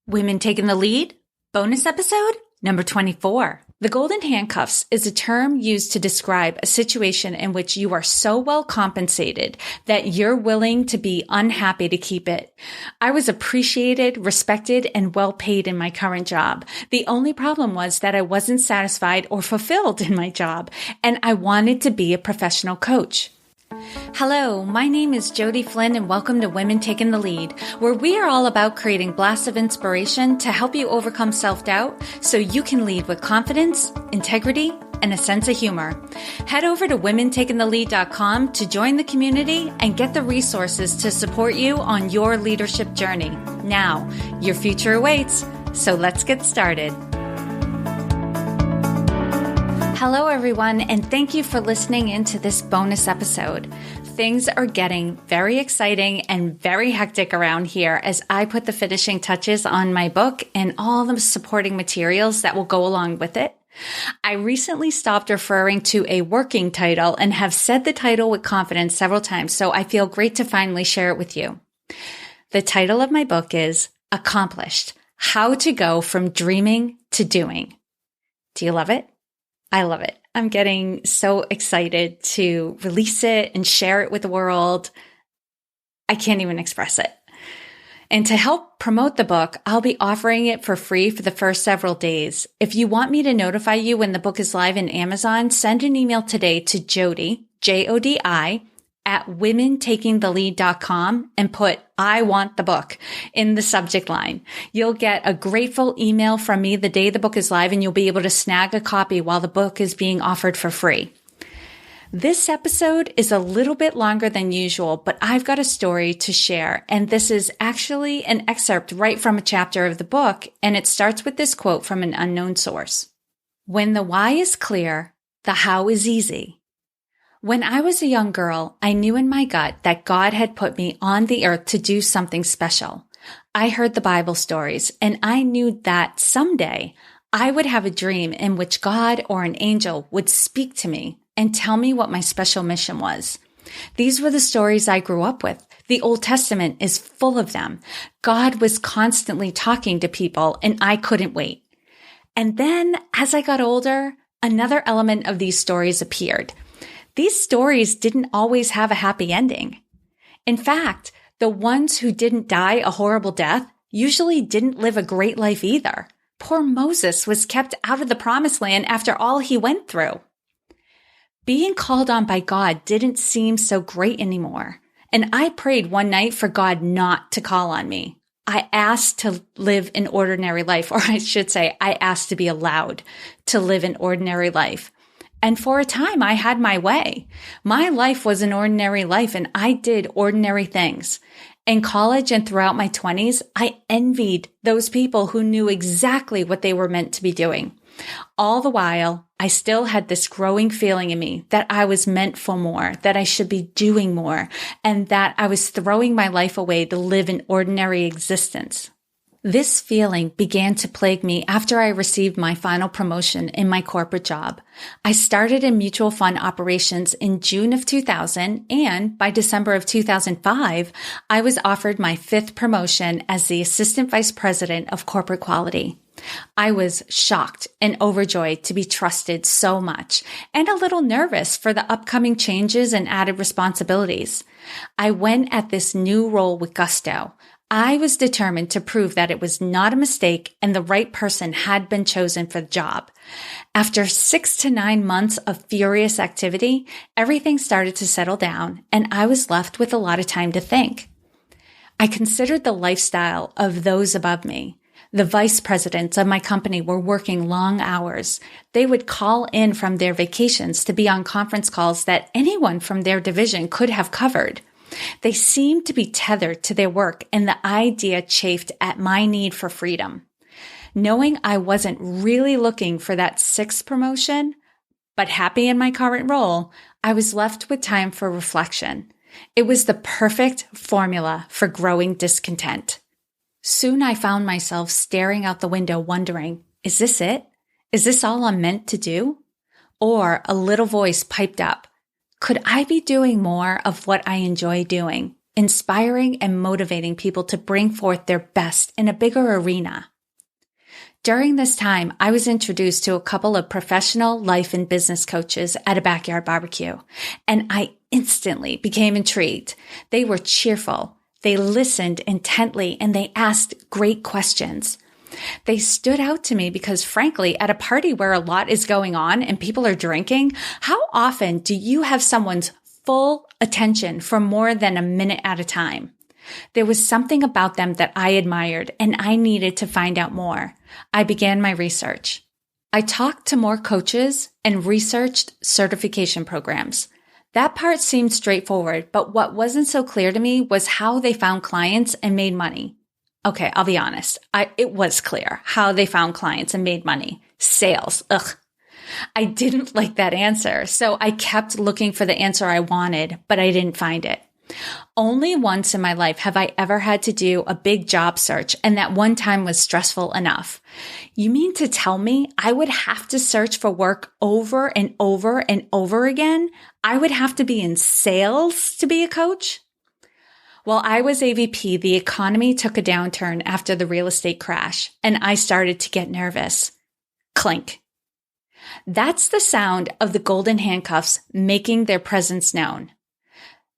Women Taking the Lead, bonus episode number 24. The golden handcuffs is a term used to describe a situation in which you are so well compensated that you're willing to be unhappy to keep it. I was appreciated, respected, and well paid in my current job. The only problem was that I wasn't satisfied or fulfilled in my job, and I wanted to be a professional coach. Hello, my name is Jody Flynn and welcome to Women Taking the Lead, where we are all about creating blasts of inspiration to help you overcome self-doubt so you can lead with confidence, integrity, and a sense of humor. Head over to womentakingthelead.com to join the community and get the resources to support you on your leadership journey. Now, your future awaits, so let's get started. Hello, everyone, and thank you for listening into this bonus episode. Things are getting very exciting and very hectic around here as I put the finishing touches on my book and all the supporting materials that will go along with it. I recently stopped referring to a working title and have said the title with confidence several times, so I feel great to finally share it with you. The title of my book is Accomplished: How to Go from Dreaming to Doing. Do you love it? I love it. I'm getting so excited to release it and share it with the world. I can't even express it. And to help promote the book, I'll be offering it for free for the first several days. If you want me to notify you when the book is live in Amazon, send an email today to Jody, Jodi, at womentakingthelead.com and put "I want the book" in the subject line. You'll get a grateful email from me the day the book is live, and you'll be able to snag a copy while the book is being offered for free. This episode is a little bit longer than usual, but I've got a story to share, and this is actually an excerpt right from a chapter of the book, and it starts with this quote from an unknown source. "When the why is clear, the how is easy. When I was a young girl, I knew in my gut that God had put me on the earth to do something special. I heard the Bible stories, and I knew that someday I would have a dream in which God or an angel would speak to me and tell me what my special mission was. These were the stories I grew up with. The Old Testament is full of them. God was constantly talking to people, and I couldn't wait. And then, as I got older, another element of these stories appeared. These stories didn't always have a happy ending. In fact, the ones who didn't die a horrible death usually didn't live a great life either. Poor Moses was kept out of the promised land after all he went through. Being called on by God didn't seem so great anymore, and I prayed one night for God not to call on me. I asked to live an ordinary life, or I should say, I asked to be allowed to live an ordinary life. And for a time, I had my way. My life was an ordinary life, and I did ordinary things. In college and throughout my 20s, I envied those people who knew exactly what they were meant to be doing. All the while, I still had this growing feeling in me that I was meant for more, that I should be doing more, and that I was throwing my life away to live an ordinary existence. This feeling began to plague me after I received my final promotion in my corporate job. I started in mutual fund operations in June of 2000, and by December of 2005, I was offered my 5th promotion as the Assistant Vice President of Corporate Quality. I was shocked and overjoyed to be trusted so much, and a little nervous for the upcoming changes and added responsibilities. I went at this new role with gusto. I was determined to prove that it was not a mistake and the right person had been chosen for the job. After 6 to 9 months of furious activity, everything started to settle down, and I was left with a lot of time to think. I considered the lifestyle of those above me. The vice presidents of my company were working long hours. They would call in from their vacations to be on conference calls that anyone from their division could have covered. They seemed to be tethered to their work, and the idea chafed at my need for freedom. Knowing I wasn't really looking for that 6th promotion, but happy in my current role, I was left with time for reflection. It was the perfect formula for growing discontent. Soon I found myself staring out the window wondering, is this it? Is this all I'm meant to do? Or a little voice piped up, could I be doing more of what I enjoy doing? inspiring and motivating people to bring forth their best in a bigger arena. During this time, I was introduced to a couple of professional life and business coaches at a backyard barbecue, and I instantly became intrigued. They were cheerful, they listened intently, and they asked great questions. They stood out to me because, frankly, at a party where a lot is going on and people are drinking, how often do you have someone's full attention for more than a minute at a time? There was something about them that I admired, and I needed to find out more. I began my research. I talked to more coaches and researched certification programs. That part seemed straightforward, but what wasn't so clear to me was how they found clients and made money. Okay, I'll be honest. It was clear how they found clients and made money. Sales. Ugh. I didn't like that answer, so I kept looking for the answer I wanted, but I didn't find it. Only once in my life have I ever had to do a big job search, and that one time was stressful enough. You mean to tell me I would have to search for work over and over and over again? I would have to be in sales to be a coach? While I was AVP, the economy took a downturn after the real estate crash, and I started to get nervous. Clink. That's the sound of the golden handcuffs making their presence known.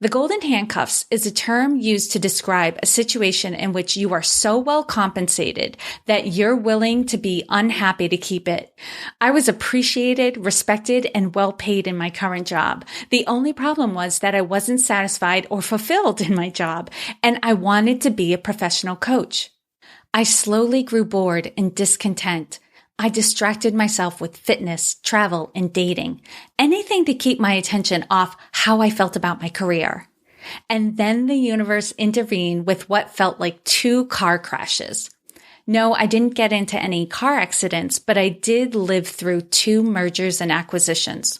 The golden handcuffs is a term used to describe a situation in which you are so well compensated that you're willing to be unhappy to keep it. I was appreciated, respected, and well paid in my current job. The only problem was that I wasn't satisfied or fulfilled in my job, and I wanted to be a professional coach. I slowly grew bored and discontent. I distracted myself with fitness, travel, and dating, anything to keep my attention off how I felt about my career. And then the universe intervened with what felt like 2 car crashes. No, I didn't get into any car accidents, but I did live through 2 mergers and acquisitions.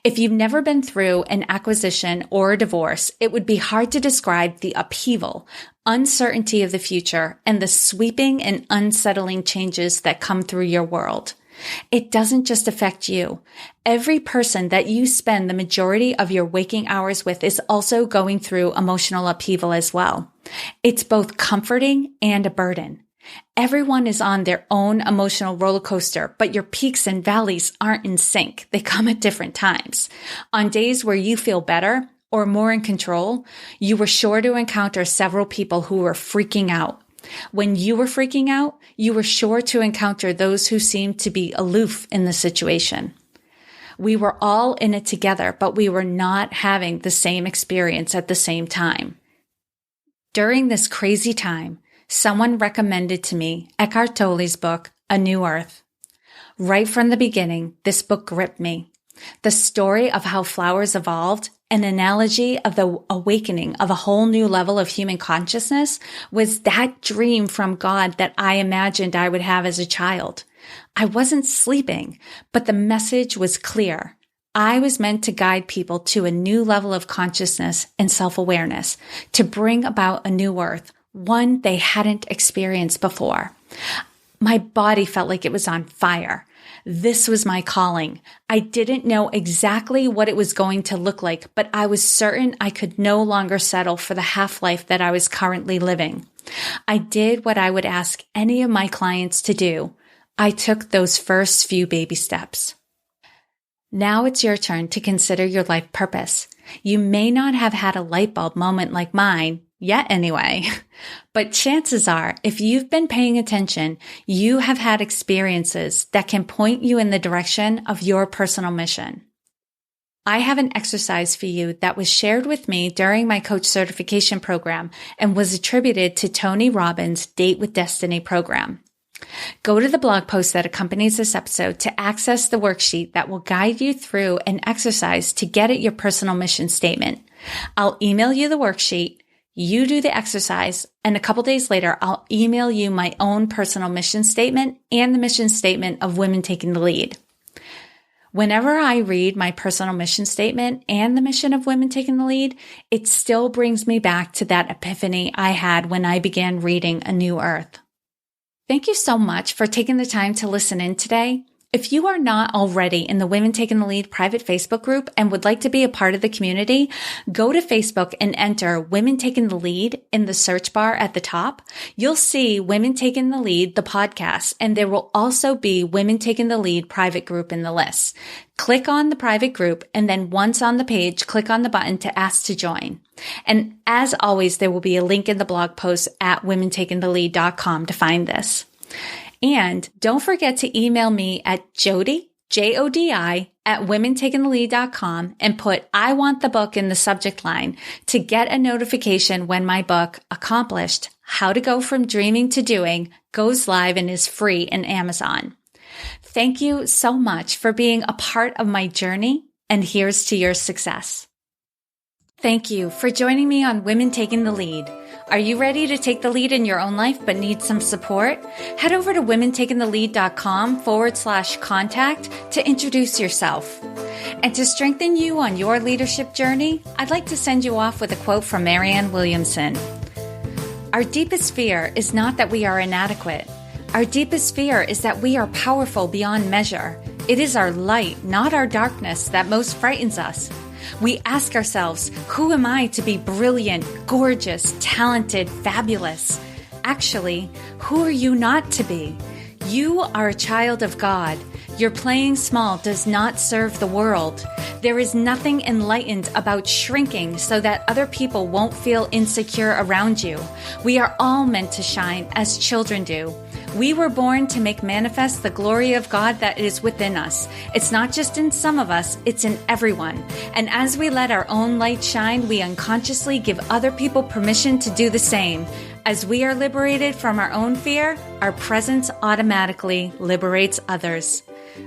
If you've never been through an acquisition or a divorce, it would be hard to describe the upheaval, uncertainty of the future, and the sweeping and unsettling changes that come through your world. It doesn't just affect you. Every person that you spend the majority of your waking hours with is also going through emotional upheaval as well. It's both comforting and a burden. Everyone is on their own emotional roller coaster, but your peaks and valleys aren't in sync. They come at different times. On days where you feel better or more in control, you were sure to encounter several people who were freaking out. When you were freaking out, you were sure to encounter those who seemed to be aloof in the situation. We were all in it together, but we were not having the same experience at the same time. During this crazy time, someone recommended to me Eckhart Tolle's book, A New Earth. Right from the beginning, this book gripped me. The story of how flowers evolved, an analogy of the awakening of a whole new level of human consciousness, was that dream from God that I imagined I would have as a child. I wasn't sleeping, but the message was clear. I was meant to guide people to a new level of consciousness and self-awareness, to bring about a new earth, one they hadn't experienced before. My body felt like it was on fire. This was my calling. I didn't know exactly what it was going to look like, but I was certain I could no longer settle for the half-life that I was currently living. I did what I would ask any of my clients to do. I took those first few baby steps. Now it's your turn to consider your life purpose. You may not have had a light bulb moment like mine, yet anyway, but chances are, if you've been paying attention, you have had experiences that can point you in the direction of your personal mission. I have an exercise for you that was shared with me during my coach certification program and was attributed to Tony Robbins' Date with Destiny program. Go to the blog post that accompanies this episode to access the worksheet that will guide you through an exercise to get at your personal mission statement. I'll email you the worksheet, you do the exercise, and a couple days later, I'll email you my own personal mission statement and the mission statement of Women Taking the Lead. Whenever I read my personal mission statement and the mission of Women Taking the Lead, it still brings me back to that epiphany I had when I began reading A New Earth. Thank you so much for taking the time to listen in today. If you are not already in the Women Taking the Lead private Facebook group and would like to be a part of the community, go to Facebook and enter Women Taking the Lead in the search bar at the top. You'll see Women Taking the Lead, the podcast, and there will also be Women Taking the Lead private group in the list. Click on the private group, and then once on the page, click on the button to ask to join. And as always, there will be a link in the blog post at womentakingthelead.com to find this. And don't forget to email me at Jodi, Jodi, at womentakingthelead.com and put I want the book in the subject line to get a notification when my book, Accomplished, How to Go From Dreaming to Doing, goes live and is free in Amazon. Thank you so much for being a part of my journey, and here's to your success. Thank you for joining me on Women Taking the Lead. Are you ready to take the lead in your own life but need some support? Head over to womentakingthelead.com/contact to introduce yourself. And to strengthen you on your leadership journey, I'd like to send you off with a quote from Marianne Williamson. Our deepest fear is not that we are inadequate. Our deepest fear is that we are powerful beyond measure. It is our light, not our darkness, that most frightens us. We ask ourselves, who am I to be brilliant, gorgeous, talented, fabulous? Actually, who are you not to be? You are a child of God. Your playing small does not serve the world. There is nothing enlightened about shrinking so that other people won't feel insecure around you. We are all meant to shine as children do. We were born to make manifest the glory of God that is within us. It's not just in some of us, it's in everyone. And as we let our own light shine, we unconsciously give other people permission to do the same. As we are liberated from our own fear, our presence automatically liberates others.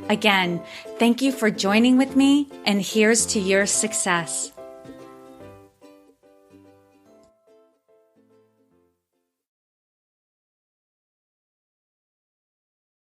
Again, thank you for joining with me, and here's to your success.